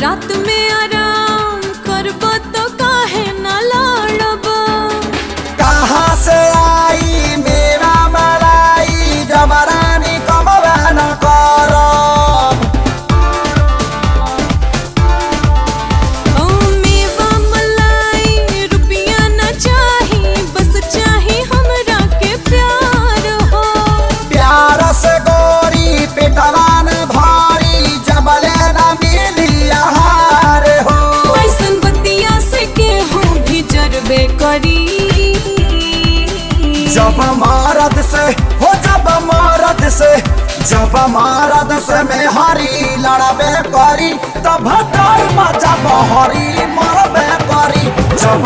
रात में आराम करब तो काहे ना लड़ब। कहाँ से आई मेरा मलाई जबरानी कमबे न करब। ओ मेवा मलाई रुपया न चाही, बस चाही हमरा के प्यार हो। प्यार से गोरी पेटवान भारी जबले न मिली आहार हो। ऐसन बतिया से केहू भी जरबे करी। जब मरद से हो जब मरद से में हरी लड़बे करी तब डर मजा बहरी मरबे करी। जब